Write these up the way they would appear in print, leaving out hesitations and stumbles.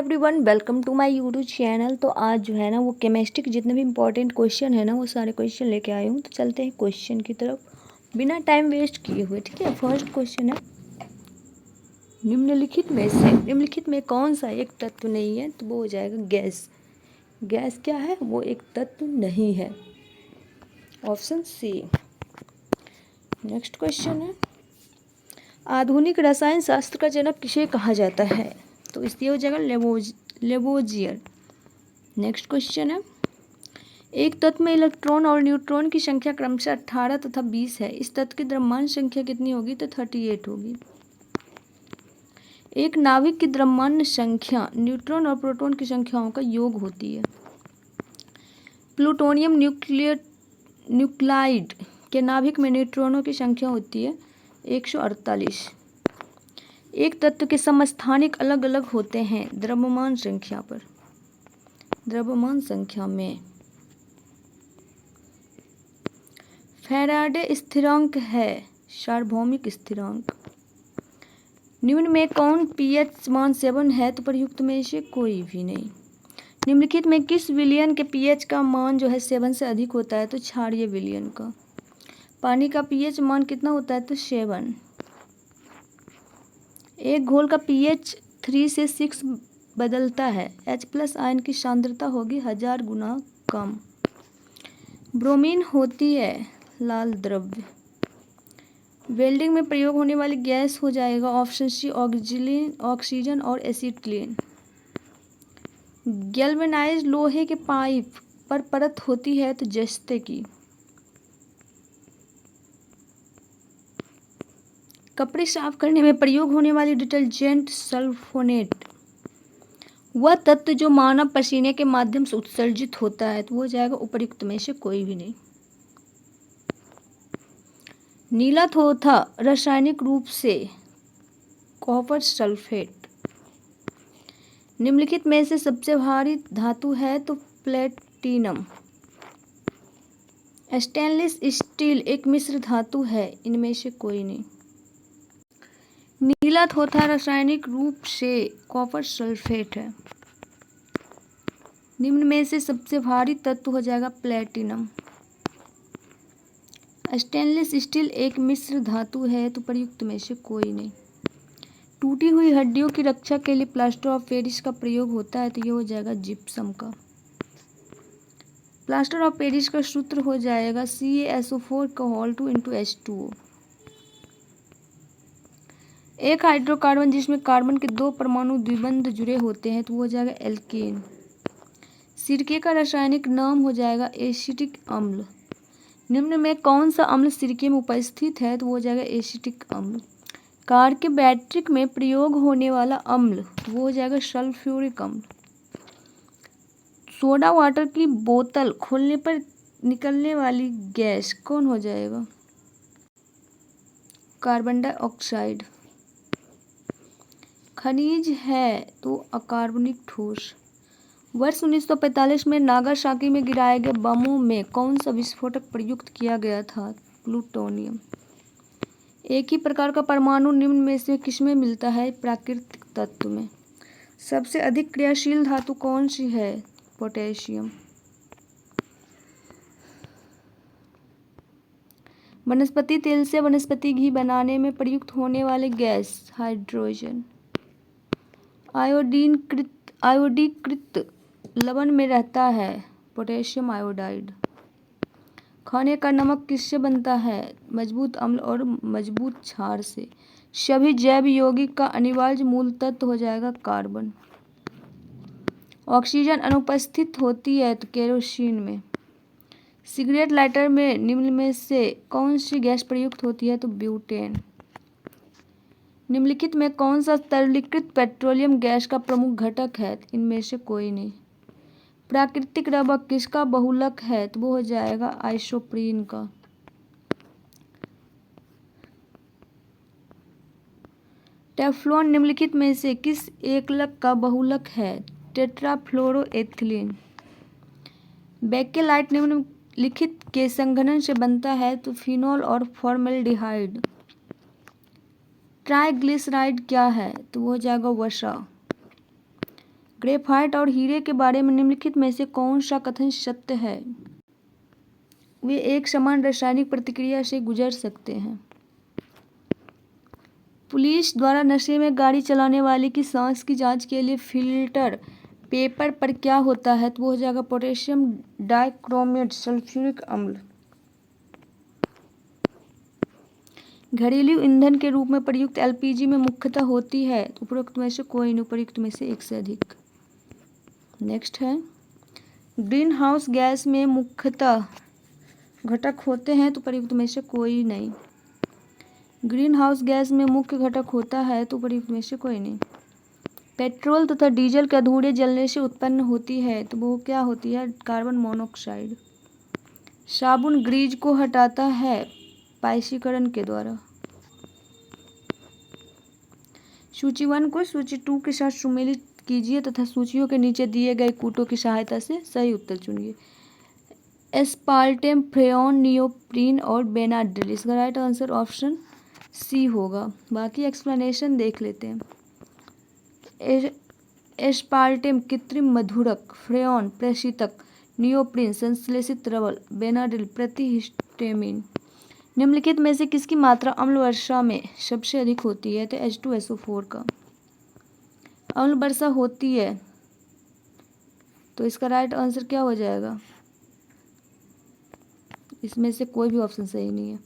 Everyone, welcome to my YouTube channel. तो आज जो है ना वो केमिस्ट्री के जितने भी इंपॉर्टेंट क्वेश्चन है ना वो सारे क्वेश्चन लेके आई हूँ। तो चलते हैं क्वेश्चन की तरफ बिना टाइम वेस्ट किए हुए। ठीक है, फर्स्ट क्वेश्चन है, निम्नलिखित में कौन सा एक तत्व नहीं है? तो वो हो जाएगा गैस। गैस क्या है? वो एक तत्व नहीं है। Option C. नेक्स्ट क्वेश्चन है, आधुनिक रसायन शास्त्र का जनक किसे कहा जाता है? तो इसलिए हो जाएगा लेवोजियर। नेक्स्ट क्वेश्चन है, एक तत्व में इलेक्ट्रॉन और न्यूट्रॉन की संख्या क्रमशः 18 तथा 20 है। इस तत्व की द्रव्यमान संख्या कितनी होगी? तो 38 होगी। एक नाभिक की द्रव्यमान संख्या न्यूट्रॉन और प्रोटॉन की संख्याओं का योग होती है। प्लूटोनियम न्यूक्लाइड के नाभिक में न्यूट्रॉनों की संख्या होती है 148। एक तत्व के समस्थानिक अलग अलग होते हैं द्रव्यमान संख्या में। फैराडे स्थिरांक है सार्वभौमिक स्थिरांक। निम्न में कौन पीएच मान 7 है? तो प्रयुक्त में से कोई भी नहीं। निम्नलिखित में किस विलयन के पीएच का मान जो है 7 से अधिक होता है? तो क्षारीय विलयन का। पानी का पीएच मान कितना होता है? तो 7। एक घोल का पीएच 3 से 6 बदलता है। H+ आयन की सांद्रता होगी 1000 गुना कम। ब्रोमीन होती है लाल द्रव्य। वेल्डिंग में प्रयोग होने वाली गैस हो जाएगा ऑप्शन सी ऑक्सीजन और एसिटिलीन। गैल्वेनाइज लोहे के पाइप पर परत होती है तो जस्ते की। कपड़े साफ करने में प्रयोग होने वाली डिटर्जेंट सल्फोनेट। वह तत्व जो मानव पसीने के माध्यम से उत्सर्जित होता है तो वो जाएगा उपर्युक्त में से कोई भी नहीं। नीला थोथा रासायनिक रूप से कॉपर सल्फेट। निम्नलिखित में से सबसे भारी धातु है तो प्लेटिनम। स्टेनलेस स्टील एक मिश्र धातु है, इनमें से कोई नहीं। नीला थोथा रासायनिक रूप से कॉपर सल्फेट है। निम्न में से सबसे भारी तत्व हो जाएगा प्लेटिनम। स्टेनलेस स्टील एक मिश्र धातु है तो प्रयुक्त में से कोई नहीं। टूटी हुई हड्डियों की रक्षा के लिए प्लास्टर ऑफ पेरिस का प्रयोग होता है तो ये हो जाएगा जिप्सम का। प्लास्टर ऑफ पेरिस का सूत्र हो जाएगा CaSO4 एक हाइड्रोकार्बन जिसमें कार्बन के 2 परमाणु द्विबंध जुड़े होते हैं तो वो हो जाएगा एल्केन। सिरके का रासायनिक नाम हो जाएगा एसिटिक अम्ल। निम्न में कौन सा अम्ल सिरके में उपस्थित है? तो वो हो जाएगा एसिटिक अम्ल। कार के बैटरी में प्रयोग होने वाला अम्ल वो हो जाएगा सल्फ्यूरिक अम्ल। सोडा वाटर की बोतल खोलने पर निकलने वाली गैस कौन हो जाएगा? Carbon dioxide. खनिज है तो अकार्बनिक ठोस। वर्ष 1945 में नागासाकी में गिराए गए बमों में कौन सा विस्फोटक प्रयुक्त किया गया था? प्लूटोनियम। एक ही प्रकार का परमाणु निम्न में से किसमें मिलता है? प्राकृतिक तत्व में। सबसे अधिक क्रियाशील धातु कौन सी है? पोटेशियम। वनस्पति तेल से वनस्पति घी बनाने में प्रयुक्त होने वाले गैस हाइड्रोजन। आयोडीकृत लवण में रहता है पोटेशियम आयोडाइड। खाने का नमक किससे बनता है? मजबूत अम्ल और मजबूत क्षार से। सभी जैव यौगिक का अनिवार्य मूल तत्व हो जाएगा कार्बन। ऑक्सीजन अनुपस्थित होती है तो केरोसिन में। सिगरेट लाइटर में निम्न में से कौन सी गैस प्रयुक्त होती है? तो ब्यूटेन। निम्नलिखित में कौन सा तरलीकृत पेट्रोलियम गैस का प्रमुख घटक है? इनमें से कोई नहीं। प्राकृतिक रबर किसका बहुलक है? तो वो हो जाएगा आइसोप्रीन का। टेफ्लॉन निम्नलिखित में से किस एकलक का बहुलक है? टेट्राफ्लोरोएथिलीन। बेकेलाइट निम्नलिखित के संघनन से बनता है तो फिनॉल और फॉर्मेल्डिहाइड। ट्राइग्लिसराइड क्या है? तो वो हो जाएगा वसा। ग्रेफाइट और हीरे के बारे में निम्नलिखित में से कौन सा कथन सत्य है? वे एक समान रासायनिक प्रतिक्रिया से गुजर सकते हैं। पुलिस द्वारा नशे में गाड़ी चलाने वाले की सांस की जांच के लिए फिल्टर पेपर पर क्या होता है? तो वो हो जाएगा पोटेशियम डाइक्रोमेट सल्फ्यूरिक अम्ल। घरेलू ईंधन के रूप में प्रयुक्त एलपीजी में मुख्यतः होती है? तो उपरोक्त में से कोई नहीं, उपयुक्त में से एक से अधिक। नेक्स्ट है, ग्रीन हाउस गैस में मुख्यतः घटक होते हैं? तो प्रयुक्त में से कोई नहीं। ग्रीन हाउस गैस में मुख्य घटक होता है? तो प्रयुक्त में से कोई नहीं। पेट्रोल तथा डीजल के अधूरे जलने से उत्पन्न होती है? तो वो क्या होती है? Carbon monoxide. साबुन ग्रीज को हटाता है पाइसीकरण के द्वारा। सूची 1 को सूची 2 के साथ सुमेलित कीजिए तथा सूचियों के नीचे दिए गए कूटों की सहायता से सही उत्तर चुनिए। एस्पार्टेम, फ्रेऑन, नियोप्रीन और बेनाड्रिल। इसका राइट आंसर ऑप्शन सी होगा। बाकी एक्सप्लेनेशन देख लेते हैं। एस्पार्टेम कृत्रिम मधुरक, फ्रेऑन प्रशीतक, नियोप्रीन संश्लेषित द्रवल, बेनाड्रिल प्रतिहिस्टामिन। निम्नलिखित में से किसकी मात्रा अम्ल वर्षा में सबसे अधिक होती है? तो H2SO4 का। अम्ल वर्षा होती है तो इसका राइट आंसर क्या हो जाएगा? इसमें से कोई भी ऑप्शन सही नहीं है।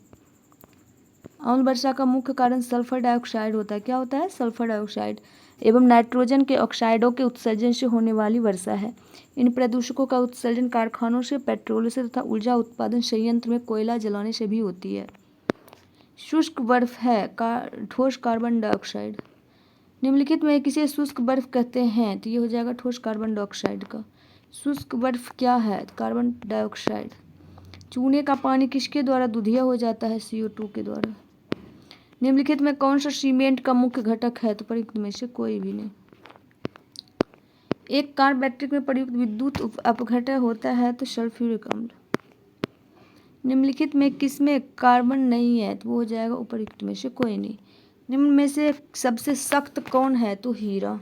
अम्ल वर्षा का मुख्य कारण सल्फर डाइऑक्साइड होता है। क्या होता है? सल्फर डाइऑक्साइड एवं नाइट्रोजन के ऑक्साइडों के उत्सर्जन से होने वाली वर्षा है। इन प्रदूषकों का उत्सर्जन कारखानों से, पेट्रोल से तथा ऊर्जा उत्पादन संयंत्र में कोयला जलाने से भी होती है। शुष्क बर्फ है ठोस कार्बन डाइऑक्साइड। निम्नलिखित में किसे शुष्क बर्फ कहते हैं? तो ये हो जाएगा ठोस कार्बन डाइऑक्साइड का। शुष्क बर्फ क्या है? Carbon dioxide. चूने का पानी किसके द्वारा दुधिया हो जाता है? CO2 के द्वारा। निम्नलिखित में कौन सा सीमेंट का मुख्य घटक है? तो प्रयुक्त में से कोई भी नहीं। एक कार बैटरी में प्रयुक्त विद्युत अपघटक होता है? तो सल्फ्यूरिक अम्ल। निम्नलिखित में किसमें कार्बन नहीं है? तो वो हो जाएगा उपयुक्त में से कोई नहीं। निम्न में से सबसे सख्त कौन है? तो हीरा।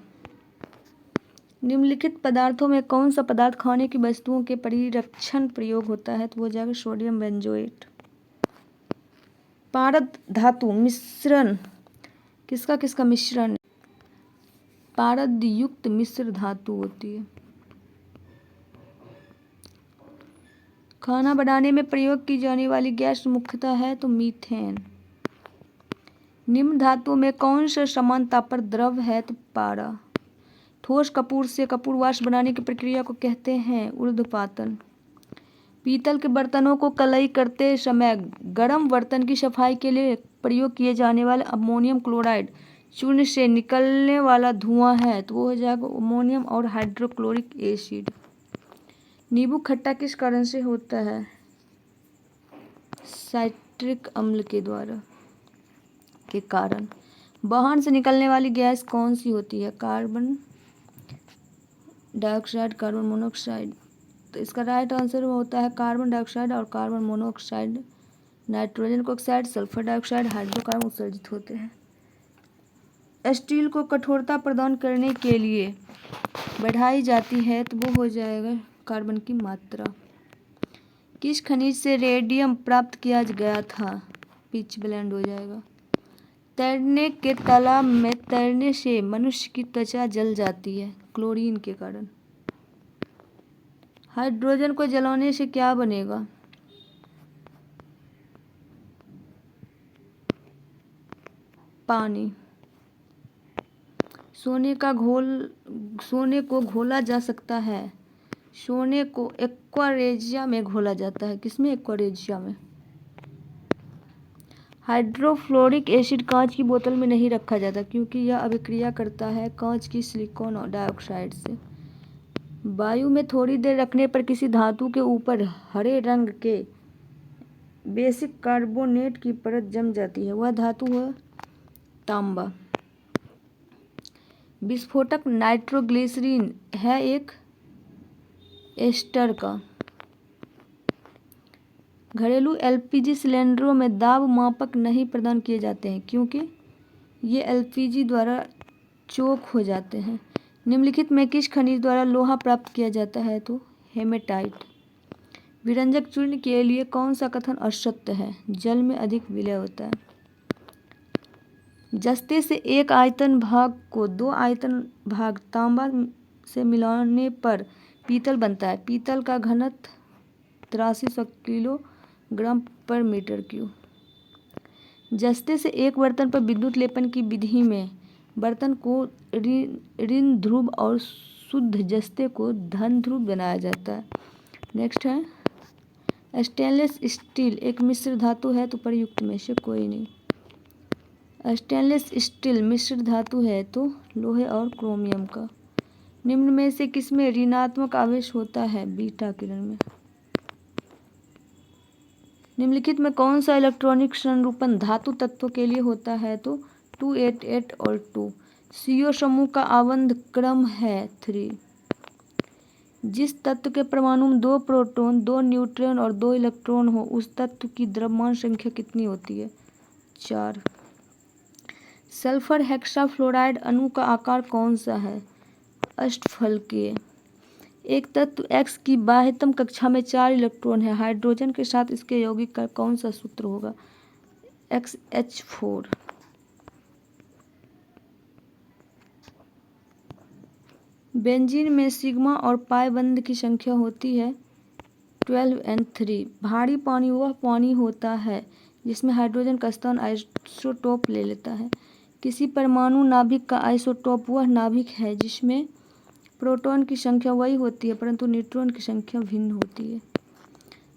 निम्नलिखित पदार्थों में कौन सा पदार्थ खाने की वस्तुओं के परिरक्षण प्रयोग होता है? तो वो हो जाएगा सोडियम बेंजोएट। पारद धातु मिश्रण किसका किसका मिश्रण? पारद युक्त मिश्र धातु होती है। खाना बनाने में प्रयोग की जाने वाली गैस मुख्यतः है? तो मीथेन। निम्न धातुओं में कौन सा समान तापर द्रव है? तो पारा। ठोस कपूर से कपूर वाष्प बनाने की प्रक्रिया को कहते हैं? ऊर्ध्वपातन। पीतल के बर्तनों को कलई करते समय गर्म बर्तन की सफाई के लिए प्रयोग किए जाने वाले अमोनियम क्लोराइड चूर्ण से निकलने वाला धुआं है? तो वो हो जाएगा अमोनियम और हाइड्रोक्लोरिक एसिड। नींबू खट्टा किस कारण से होता है? साइट्रिक अम्ल के द्वारा के कारण। वाहन से निकलने वाली गैस कौन सी होती है? Carbon dioxide, carbon monoxide. तो इसका राइट आंसर होता है कार्बन डाइऑक्साइड और carbon monoxide. Nitrogen oxide, sulphur dioxide, hydrocarbon उत्सर्जित होते हैं। स्टील को कठोरता प्रदान करने के लिए बढ़ाई जाती है? तो वो हो जाएगा कार्बन की मात्रा। किस खनिज से रेडियम प्राप्त किया गया था? पिच ब्लेंड हो जाएगा। तैरने के तालाब में तैरने से मनुष्य की त्वचा जल जाती है? क्लोरीन के कारण। हाइड्रोजन को जलाने से क्या बनेगा? पानी। सोने को घोला जा सकता है? सोने को एक्वारेजिया में घोला जाता है। किसमें? एक्वारेजिया में। हाइड्रोफ्लोरिक एसिड कांच की बोतल में नहीं रखा जाता क्योंकि यह अभिक्रिया करता है कांच की सिलिकॉन डाइऑक्साइड से। वायु में थोड़ी देर रखने पर किसी धातु के ऊपर हरे रंग के बेसिक कार्बोनेट की परत जम जाती है, वह धातु है तांबा। विस्फोटक नाइट्रोग्लिसरीन है एक एस्टर का। घरेलू एलपीजी सिलेंडरों में दाब मापक नहीं प्रदान किए जाते हैं क्योंकि ये एलपीजी द्वारा चोक हो जाते हैं। निम्नलिखित में किस खनिज द्वारा लोहा प्राप्त किया जाता है? तो हेमेटाइट। विरंजक चूर्ण के लिए कौन सा कथन असत्य है? जल में अधिक विलय होता है। जस्ते से एक आयतन भाग को दो आयतन भाग तांबा से मिलाने पर पीतल बनता है। पीतल का घनत्व 8300 किलोग्राम पर मीटर क्यूब। जस्ते से एक बर्तन पर विद्युत लेपन की विधि में बर्तन को ऋण ध्रुव और शुद्ध जस्ते को धन ध्रुव बनाया जाता है। नेक्स्ट है, स्टेनलेस स्टील एक मिश्र धातु है तो प्रयुक्त में से कोई नहीं। स्टेनलेस स्टील मिश्र धातु है तो लोहे और क्रोमियम का। निम्न में से किसमें ऋणात्मक आवेश होता है? बीटा किरण में। निम्नलिखित में कौन सा इलेक्ट्रॉनिक संरूपण धातु तत्वों के लिए होता है? तो 288 और 2। CO समूह का आबंध क्रम है 3। जिस तत्व के परमाणु में 2 प्रोटॉन 2 न्यूट्रॉन और 2 इलेक्ट्रॉन हो उस तत्व की द्रव्यमान संख्या कितनी होती है? 4। सल्फर हेक्साफ्लोराइड अणु का आकार कौन सा है? अष्टफलकीय। एक तत्व X की बाह्यतम कक्षा में 4 इलेक्ट्रॉन है। हाइड्रोजन के साथ इसके यौगिक का कौन सा सूत्र होगा? XH4। बेंजीन में सिग्मा और पाई बंध की संख्या होती है 12N3। भारी पानी वह पानी होता है जिसमें हाइड्रोजन का स्थान आइसोटोप ले लेता है। किसी परमाणु नाभिक का आइसोटोप वह नाभिक है जिसमें प्रोटॉन की संख्या वही होती है परंतु न्यूट्रॉन की संख्या भिन्न होती है।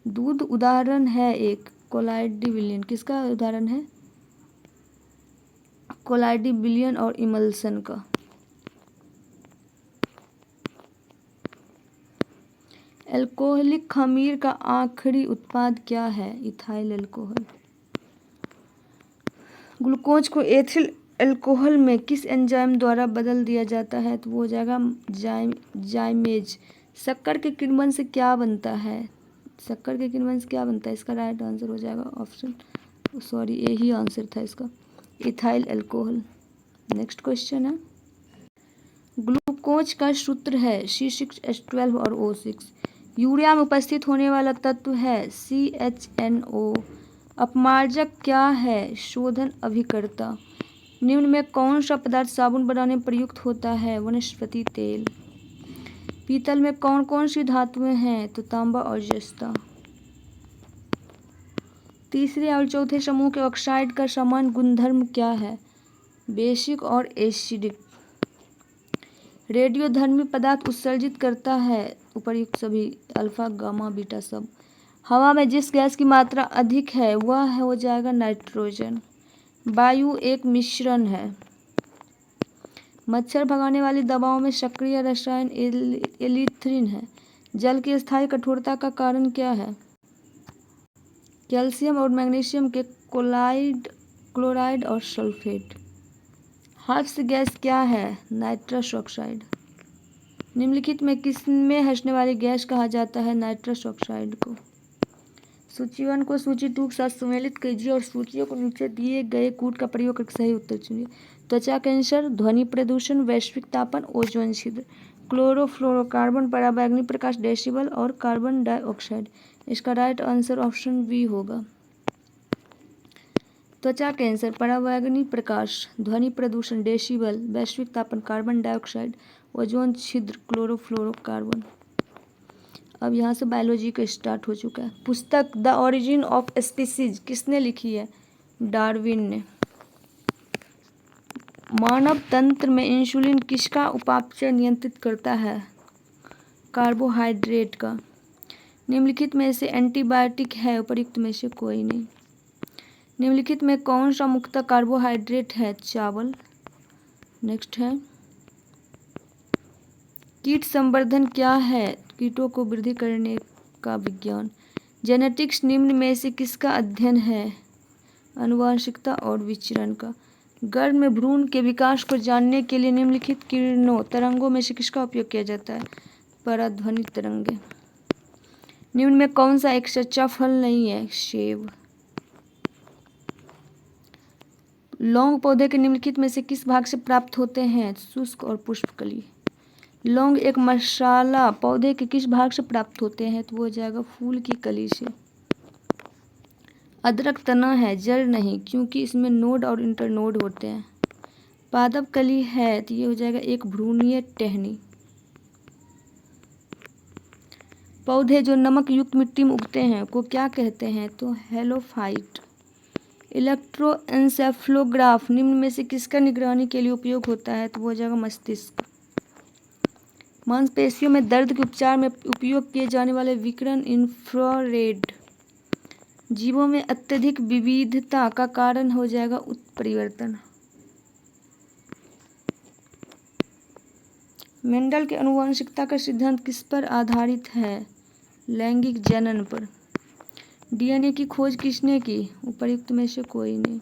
दूध उदाहरण है एक कोलाइडी विलयन। किसका उदाहरण है? कोलाइडी विलयन और इमल्सन का। एल्कोहलिक खमीर का आखिरी उत्पाद क्या है? Ethyl alcohol. ग्लूकोज को एथिल अल्कोहल में किस एंजाइम द्वारा बदल दिया जाता है? तो वो हो जाएगा जाइमेज। शक्कर के किण्वन से क्या बनता है? शक्कर के किण्वन से क्या बनता है? इसका राइट आंसर हो जाएगा ऑप्शन, सॉरी यही आंसर था इसका, इथाइल अल्कोहल। नेक्स्ट क्वेश्चन है, ग्लूकोज का सूत्र है C6H12 और O6। यूरिया में उपस्थित होने वाला तत्व है CHNO। अपमार्जक क्या है? शोधन अभिकर्ता। निम्न में कौन सा पदार्थ साबुन बनाने में प्रयुक्त होता है? वनस्पति तेल। पीतल में कौन कौन सी धातुएं हैं? तो तांबा और जस्ता। तीसरे और चौथे समूह के ऑक्साइड का समान गुणधर्म क्या है? बेसिक और एसिडिक। रेडियोधर्मी पदार्थ उत्सर्जित करता है उपर्युक्त सभी, अल्फा गामा बीटा सब। हवा में जिस गैस की मात्रा अधिक है वह हो जाएगा नाइट्रोजन। वायु एक मिश्रण है। मच्छर भगाने वाली दवाओं में सक्रिय रसायन एलिथ्रिन है। जल की स्थायी कठोरता का कारण क्या है? कैल्शियम और मैग्नीशियम के क्लोराइड और सल्फेट। हास्य गैस क्या है? Nitrous oxide. निम्नलिखित में किसमें हंसने वाली गैस कहा जाता है? नाइट्रस ऑक्साइड को। सूची 1 को सूची 2 के साथ सम्मिलित कीजिए और सूचियों को नीचे दिए गए कूट का प्रयोग करके सही उत्तर चुनिए। त्वचा कैंसर, ध्वनि प्रदूषण, वैश्विक तापन, ओजोन छिद्र, क्लोरोफ्लोरोकार्बन, पराबैंगनी प्रकाश, डेसिबल और कार्बन डाइऑक्साइड। इसका राइट आंसर ऑप्शन बी होगा। त्वचा कैंसर, पराबैंगनी प्रकाश, ध्वनि प्रदूषण, डेसिबल, वैश्विक तापन, कार्बन डाइऑक्साइड, ओजोन छिद्र, क्लोरोफ्लोरोकार्बन। अब यहाँ से बायोलॉजी का स्टार्ट हो चुका है। पुस्तक द ओरिजिन ऑफ स्पीसीज किसने लिखी है? डार्विन ने। मानव तंत्र में इंसुलिन किसका उपापचय नियंत्रित करता है? कार्बोहाइड्रेट का। निम्नलिखित में से एंटीबायोटिक है उपर्युक्त में से कोई नहीं। निम्नलिखित में कौन सा मुख्यतः कार्बोहाइड्रेट है? चावल। नेक्स्ट है, कीट संवर्धन क्या है? कीटों को वृद्धि करने का विज्ञान। जेनेटिक्स निम्न में से किसका अध्ययन है? आनुवंशिकता और विचरण का। गर्भ में भ्रूण के विकास को जानने के लिए निम्नलिखित किरणों तरंगों में से किसका उपयोग किया जाता है? पराध्वनि तरंगे। निम्न में कौन सा एक सच्चा फल नहीं है? सेब। लौंग पौधे के निम्नलिखित में से किस भाग से प्राप्त होते हैं? शुष्क और पुष्पकली। लौंग एक मसाला पौधे के किस भाग से प्राप्त होते हैं? तो वो हो जाएगा फूल की कली से। अदरक तना है, जड़ नहीं, क्योंकि इसमें नोड और इंटरनोड होते हैं। पादप कली है तो ये हो जाएगा एक भ्रूणीय टहनी। पौधे जो नमक युक्त मिट्टी में उगते हैं को क्या कहते हैं? तो हेलोफाइट। इलेक्ट्रोएन्सेफलोग्राफ निम्न में से किसका निगरानी के लिए उपयोग होता है? तो वो हो जाएगा मस्तिष्क। मांसपेशियों में दर्द के उपचार में उपयोग किए जाने वाले विकिरण इंफ्रारेड। जीवों में अत्यधिक विविधता का कारण हो जाएगा उत्परिवर्तन। मेंडल के आनुवंशिकता का सिद्धांत किस पर आधारित है? लैंगिक जनन पर। डीएनए की खोज किसने की? उपर्युक्त में से कोई नहीं।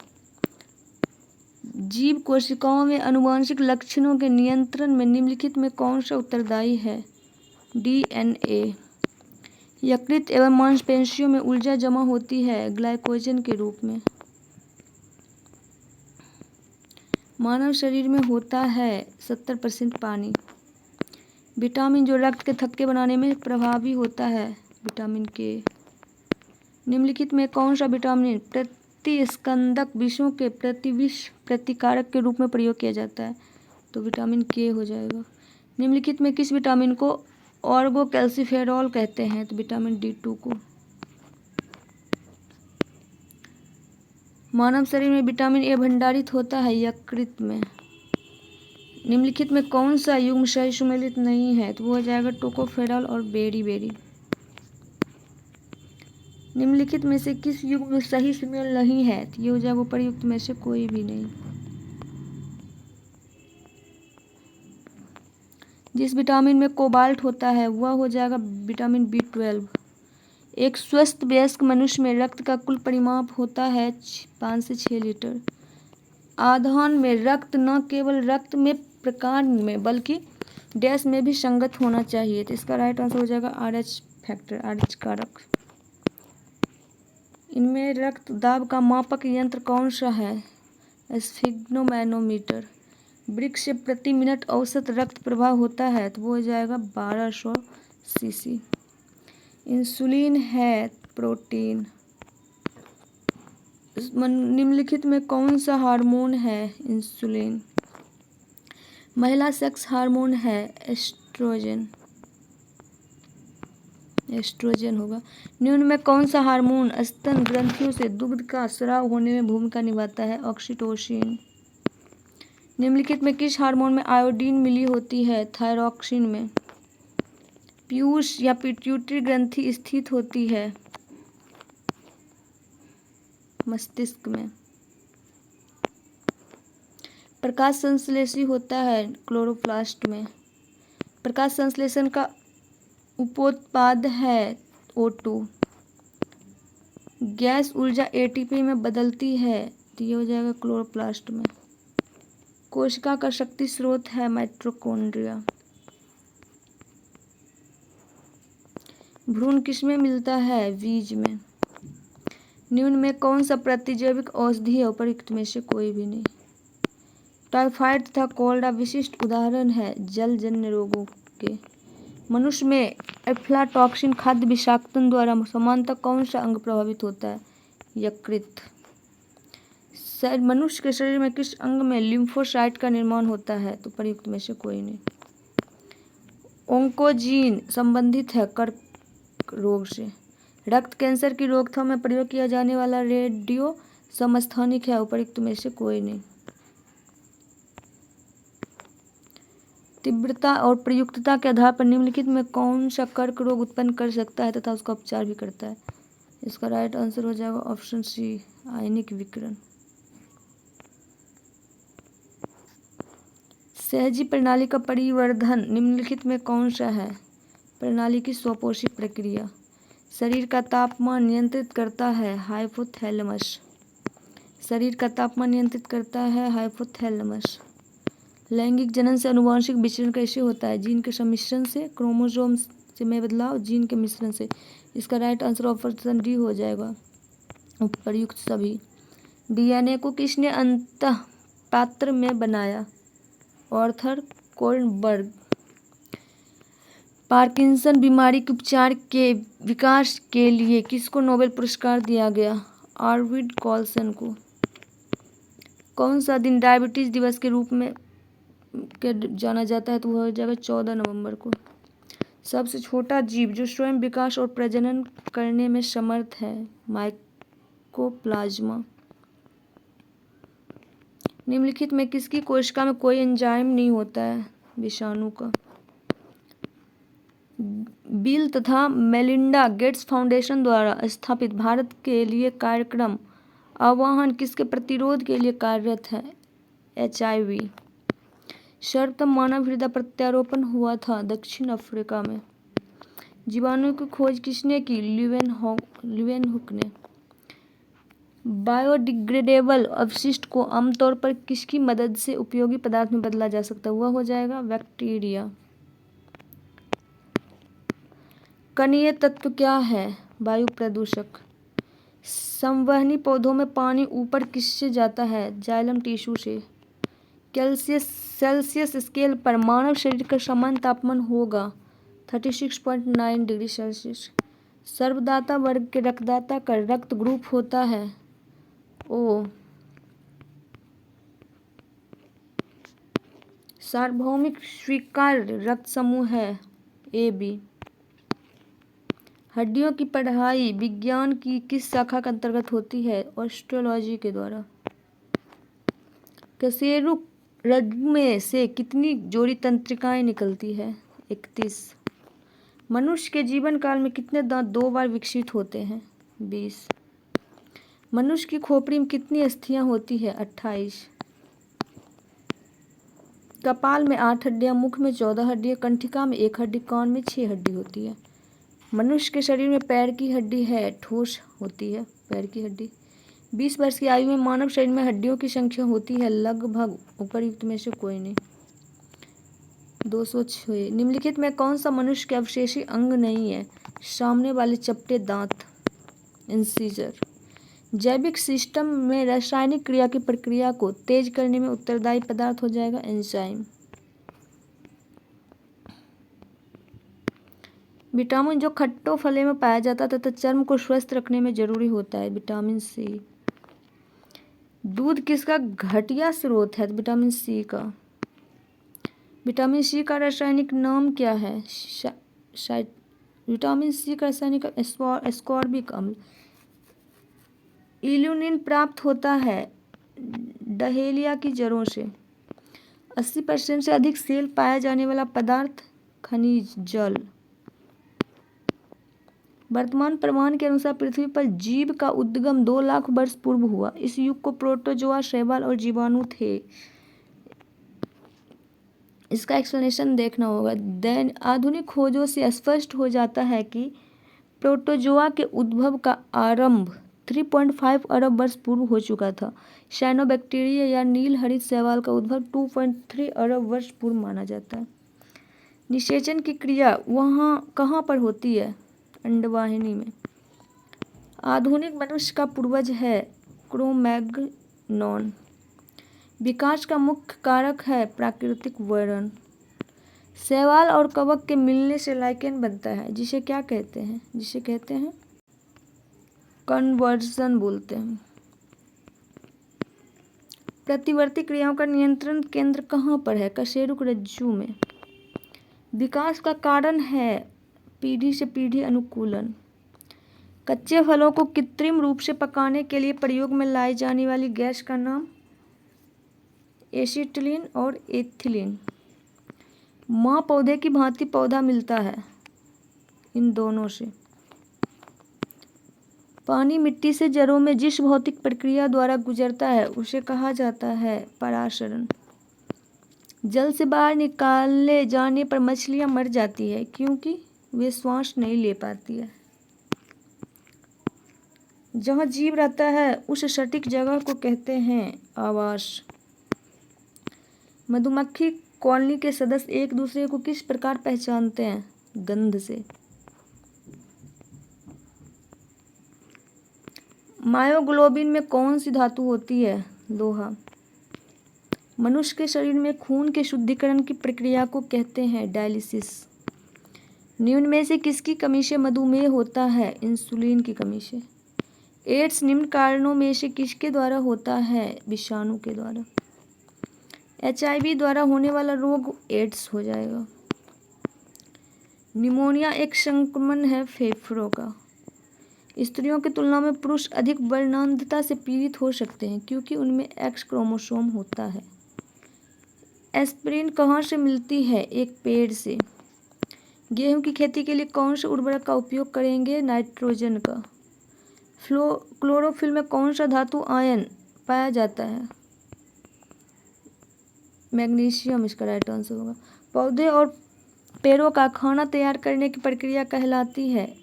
जीव कोशिकाओं में आनुवंशिक लक्षणों के नियंत्रण में निम्नलिखित में कौन सा उत्तरदायी है? डीएनए। यकृत एवं मांसपेशियों में ऊर्जा जमा होती है ग्लाइकोजन के रूप में। मानव शरीर में होता है 70% पानी। विटामिन जो रक्त के थक्के बनाने में प्रभावी होता है, विटामिन के। निम्नलिखित में कौन सा विटामिन प्रतिस्कंदक विषों के प्रतिविष प्रतिकारक के रूप में प्रयोग किया जाता है? तो विटामिन के हो जाएगा। निम्नलिखित में किस विटामिन को ऑर्गोकैल्सिफेरॉल कहते हैं? तो विटामिन D2 को। मानव शरीर में विटामिन ए भंडारित होता है यकृत में। निम्नलिखित में कौन सा युग्म सही सुमेलित नहीं है? तो वो हो जाएगा टोकोफेरॉल और बेरीबेरी। निम्नलिखित में से किस युग्म में सही सुमेल नहीं है? तो ये हो जाएगा उपर्युक्त में से कोई भी नहीं। जिस विटामिन में कोबाल्ट होता है वह हो जाएगा विटामिन B12। एक स्वस्थ वयस्क मनुष्य में रक्त का कुल परिमाप होता है 5 से 6 लीटर। आधान में रक्त न केवल रक्त में प्रकार में बल्कि डैश में भी संगत होना चाहिए। तो इसका राइट आंसर हो जाएगा RH फैक्टर, RH कारक। इनमें रक्त दाब का मापक यंत्र कौन सा है? स्फिग्नोमैनोमीटर। वृक्क से प्रति मिनट औसत रक्त प्रवाह होता है तो वो हो जाएगा 1200 cc। इंसुलिन है प्रोटीन। निम्नलिखित में कौन सा हार्मोन है? इंसुलिन। महिला सेक्स हार्मोन है एस्ट्रोजन, एस्ट्रोजन होगा। निम्न में कौन सा हार्मोन स्तन ग्रंथियों से दुग्ध का स्राव होने में भूमिका निभाता है? ऑक्सीटोसिन। निम्नलिखित में किस हार्मोन में आयोडीन मिली होती है? थायरॉक्सिन में। पीयूष या पिट्यूटरी ग्रंथि स्थित होती है मस्तिष्क में। प्रकाश संश्लेषी होता है क्लोरोप्लास्ट में। प्रकाश संश्लेषण का उपोत्पाद है O2। गैस ऊर्जा ATP में बदलती है तो ये हो जाएगा क्लोरोप्लास्ट में। कोशिका का शक्ति स्रोत है माइटोकॉन्ड्रिया। भ्रूण किसमें मिलता है? बीज में। निम्न में कौन सा प्रतिजैविक औषधि है? उपर्युक्त में से कोई भी नहीं। टाइफाइड तथा कोलेरा विशिष्ट उदाहरण है जलजन्य रोगों के। मनुष्य में एफ्लाटॉक्सिन खाद्य विषाक्तन द्वारा समानतः कौन सा अंग प्रभावित होता है? यकृत। मनुष्य के शरीर में किस अंग में लिम्फोसाइट का निर्माण होता है? तो उपर्युक्त में से कोई नहीं। ओंकोजीन संबंधित है कर्क रोग से। रक्त कैंसर की रोकथाम में प्रयोग किया जाने वाला रेडियो समस्थानिक है। उपर्युक्त में से कोई नहीं। तीव्रता और प्रयुक्तता के आधार पर निम्नलिखित में कौन सा कर्क रोग उत्पन्न कर सकता है तथा उसका उपचार भी करता है? इसका राइट आंसर हो जाएगा ऑप्शन सी, आयनिक विकिरण। सहजी प्रणाली का परिवर्धन निम्नलिखित में कौन सा है? प्रणाली की स्वपोषी प्रक्रिया। शरीर का तापमान नियंत्रित करता है हाइपोथैलेमस। शरीर का तापमान नियंत्रित करता है हाइपोथैलेमस। लैंगिक जनन से आनुवंशिक विचरण कैसे होता है? जीन के सम्मिश्रण से, क्रोमोसोम से में बदलाव, जीन के मिश्रण से। इसका राइट आंसर ऑप्शन डी हो जाएगा उपर्युक्त सभी। डीएनए को किसने अंतः पात्र में बनाया? आर्थर कोनबर्ग। पार्किंसन बीमारी के उपचार के विकास के लिए किसको नोबेल पुरस्कार दिया गया? आर्विड कॉल्सन को। कौन सा दिन डायबिटीज दिवस के रूप में जाना जाता है? तो वह हो जाएगा 14 नवंबर को। सबसे छोटा जीव जो स्वयं विकास और प्रजनन करने में समर्थ है? माइकोप्लाज्मा। निम्नलिखित में किसकी कोशिका में कोई एंजाइम नहीं होता है? विषाणु का। बिल तथा मेलिंडा गेट्स फाउंडेशन द्वारा स्थापित भारत के लिए कार्यक्रम आह्वान किसके प्रतिरोध के लिए कार्यरत है? HIV। सर्वप्रथम मानव हृदय प्रत्यारोपण हुआ था दक्षिण अफ्रीका में। जीवाणु की खोज किसने की? लीवेनहुक ने। बायोडिग्रेडेबल अपशिष्ट को आमतौर पर किसकी मदद से उपयोगी पदार्थ में बदला जा सकता है? वह हो जाएगा बैक्टीरिया। कणीय तत्व क्या है? वायु प्रदूषक। संवहनी पौधों में पानी ऊपर किससे जाता है? जाइलम टिश्यू से। सेल्सियस स्केल पर मानव शरीर का सामान्य तापमान होगा 36.9 डिग्री सेल्सियस। सर्वदाता वर्ग के रक्तदाता का रक्त ग्रुप होता है O। सार्वभौमिक स्वीकार्य रक्त समूह है AB। हड्डियों की पढ़ाई विज्ञान की किस शाखा के अंतर्गत होती है? ऑस्टियोलॉजी के द्वारा। कशेरुक रज्जु में से कितनी जोड़ी तंत्रिकाएं निकलती है? 31। मनुष्य के जीवन काल में कितने दांत 2 बार विकसित होते हैं? 20। मनुष्य की खोपड़ी में कितनी अस्थियां होती है? 28। कपाल में 8 हड्डियां, मुख में 14 हड्डियां, कंठिका में 1 हड्डी, कान में 6 हड्डी होती है। मनुष्य के शरीर में पैर की हड्डी है, ठोस होती है पैर की हड्डी। 20 वर्ष की आयु में मानव शरीर में हड्डियों की संख्या होती है लगभग, उपरयुक्त में से कोई नहीं। 206। निम्नलिखित में कौन सा मनुष्य के अवशेषी अंग नहीं है? सामने वाले चपटे दांत, इंसीजर। जैविक सिस्टम में रासायनिक क्रिया की प्रक्रिया को तेज करने में उत्तरदायी पदार्थ हो जाएगा एंजाइम। विटामिन जो खट्टो फले में पाया जाता है तथा चर्म को स्वस्थ रखने में जरूरी होता है? Vitamin C. दूध किसका घटिया स्रोत है? विटामिन सी का। विटामिन सी का रासायनिक नाम क्या है? विटामिन सी का रासायनिक एस्कॉर्बिक अम्ल। इल्यूमिन प्राप्त होता है डहेलिया की जड़ों से। 80% से अधिक सेल पाया जाने वाला पदार्थ? खनिज जल। वर्तमान प्रमाण के अनुसार पृथ्वी पर जीव का उद्गम 2 लाख वर्ष पूर्व हुआ। इस युग को प्रोटोजोआ, शैवाल और जीवाणु थे। इसका एक्सप्लेनेशन देखना होगा। देन आधुनिक खोजों से स्पष्ट हो जाता है कि प्रोटोजोआ के उद्भव का आरंभ 3.5 अरब वर्ष पूर्व हो चुका था। साइनोबैक्टीरिया या नील हरित शैवाल का उद्भव 2.3 अरब वर्ष पूर्व माना जाता है। निषेचन की क्रिया कहाँ पर होती है? अंडवाहिनी में। आधुनिक मनुष्य का पूर्वज है क्रो-मैग्नॉन। विकास का मुख्य कारक है प्राकृतिक वर्णन। शैवाल और कवक के मिलने से लाइकेन बनता है, जिसे क्या कहते हैं? जिसे कहते हैं कन्वर्जन बोलते हैं। प्रतिवर्ती क्रियाओं का नियंत्रण केंद्र कहाँ पर है? कशेरुक रज्जु में। विकास का कारण है पीढ़ी से पीढ़ी अनुकूलन। कच्चे फलों को कृत्रिम रूप से पकाने के लिए प्रयोग में लाई जाने वाली गैस का नाम? एसिटिलीन और एथिलीन। माँ पौधे की भांति पौधा मिलता है इन दोनों से। पानी मिट्टी से जड़ों में जिस भौतिक प्रक्रिया द्वारा गुजरता है उसे कहा जाता है परासरण। जल से बाहर निकाले जाने पर मछलियाँ मर जाती है क्योंकि वे श्वास नहीं ले पाती है। जहाँ जीव रहता है उस सटीक जगह को कहते हैं आवास। मधुमक्खी कॉलोनी के सदस्य एक दूसरे को किस प्रकार पहचानते हैं? गंध से। मायोग्लोबिन में कौन सी धातु होती है? लोहा। मनुष्य के शरीर में खून के शुद्धिकरण की प्रक्रिया को कहते हैं डायलिसिस। निम्न में से किसकी कमी से मधुमेह होता है? इंसुलिन की कमी से। एड्स निम्न कारणों में से किसके द्वारा होता है? विषाणु के द्वारा। HIV द्वारा होने वाला रोग एड्स हो जाएगा। निमोनिया एक संक्रमण है फेफड़ों का। स्त्रियों की तुलना में पुरुष अधिक वर्णांधता से पीड़ित हो सकते हैं क्योंकि उनमें X क्रोमोसोम होता है। एस्पिरिन कहाँ से मिलती है? एक पेड़ से। गेहूं की खेती के लिए कौन से उर्वरक का उपयोग करेंगे? नाइट्रोजन का। क्लोरोफिल में कौन सा धातु आयन पाया जाता है? मैग्नीशियम इसका राइट आंसर होगा। पौधे और पेड़ों का खाना तैयार करने की प्रक्रिया कहलाती है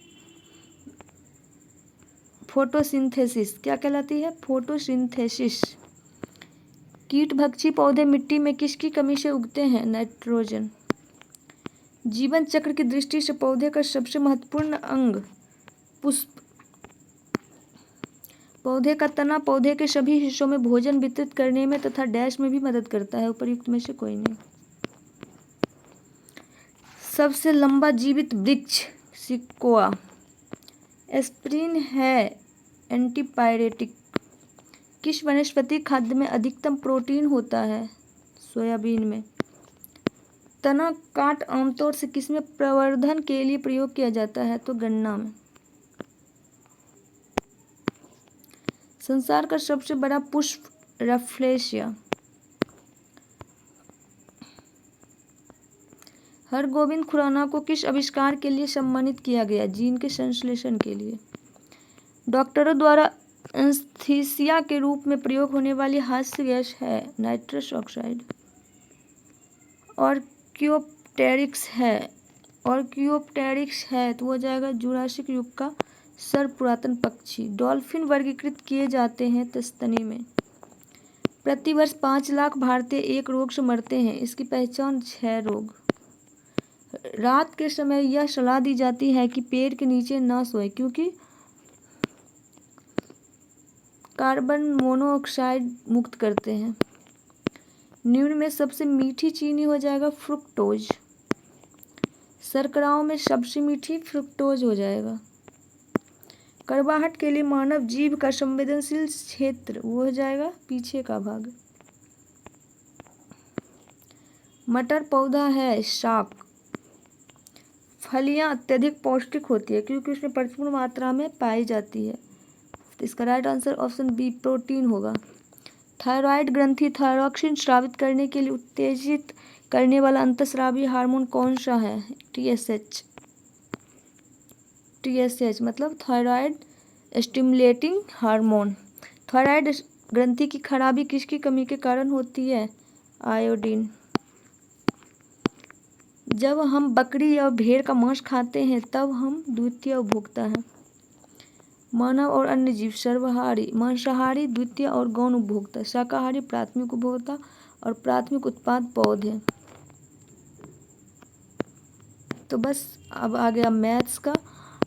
फोटोसिंथेसिस। क्या कहलाती है? फोटोसिंथेसिस। कीटभक्षी पौधे मिट्टी में किसकी कमी से उगते हैं? नाइट्रोजन। जीवन चक्र की दृष्टि से पौधे का सबसे महत्वपूर्ण अंग पुष्प। पौधे का तना पौधे के सभी हिस्सों में भोजन वितरित करने में तथा डैश में भी मदद करता है। उपर्युक्त में से कोई नहीं। सबसे लंबा जीवित वृक्ष सिकोआ। एस्पिरिन है एंटीपायरेटिक। किस वनस्पति खाद्य में अधिकतम प्रोटीन होता है? सोयाबीन में। तना काट आमतौर से किसमें प्रवर्धन के लिए प्रयोग किया जाता है? तो गन्ना में। संसार का सबसे बड़ा पुष्प रफ्लेशिया। हरगोविंद खुराना को किस आविष्कार के लिए सम्मानित किया गया? जीन के संश्लेषण के लिए। डॉक्टरों द्वारा एनेस्थीसिया के रूप में प्रयोग होने वाली हास्य गैस है नाइट्रस ऑक्साइड। ऑर्कियोप्टेरिक्स है तो हो जाएगा जुरासिक युग का सर्वपुरातन पक्षी। डॉल्फिन वर्गीकृत किए जाते हैं तस्तनी में। प्रतिवर्ष 5 लाख भारतीय एक रोग से मरते हैं। इसकी पहचान 6 रोग। रात के समय यह सलाह दी जाती है कि पेड़ के नीचे ना सोए क्योंकि कार्बन मोनोऑक्साइड मुक्त करते हैं। निम्न में सबसे मीठी चीनी हो जाएगा फ्रुक्टोज। शर्कराओं में सबसे मीठी फ्रुक्टोज हो जाएगा। कड़वाहट के लिए मानव जीभ का संवेदनशील क्षेत्र वो हो जाएगा पीछे का भाग। मटर पौधा है शाक। फलियां अत्यधिक पौष्टिक होती है क्योंकि उसमें प्रचुर मात्रा में पाई जाती है। तो इसका right answer option B protein होगा। थायराइड ग्रंथि थायरॉक्सिन स्रावित करने के लिए उत्तेजित करने वाला अंतःस्रावी हार्मोन कौन सा है? TSH मतलब थायराइड स्टिमुलेटिंग हार्मोन। थायराइड ग्रंथि की खराबी किसकी कमी के कारण होती है? आयोडीन। जब हम बकरी या भेड़ का मांस खाते हैं तब हम द्वितीय उपभोक्ता हैं। मानव और अन्य जीव सर्वाहारी मांसाहारी द्वितीय और गौण उपभोक्ता। शाकाहारी प्राथमिक उपभोक्ता और प्राथमिक उत्पाद पौधे। तो बस अब आ गया मैथ्स का।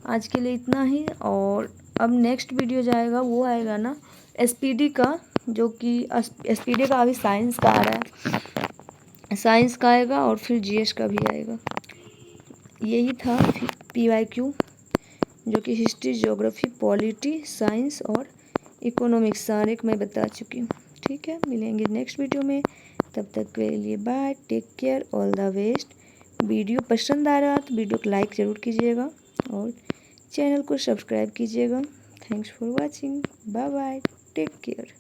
आज के लिए इतना ही। और अब नेक्स्ट वीडियो जाएगा वो आएगा ना SPD का, जो कि SPD का अभी साइंस का आ रहा है। साइंस का आएगा और फिर GS का भी आएगा। यही था PYQ जो कि हिस्ट्री ज्योग्राफी पॉलिटी साइंस और इकोनॉमिक्स सारे मैं बता चुकी हूँ। ठीक है, मिलेंगे नेक्स्ट वीडियो में। तब तक के लिए bye, take care, all the best. Video पसंद आ रहा तो वीडियो को लाइक ज़रूर कीजिएगा और चैनल को सब्सक्राइब कीजिएगा। Thanks for watching. Bye bye, take care.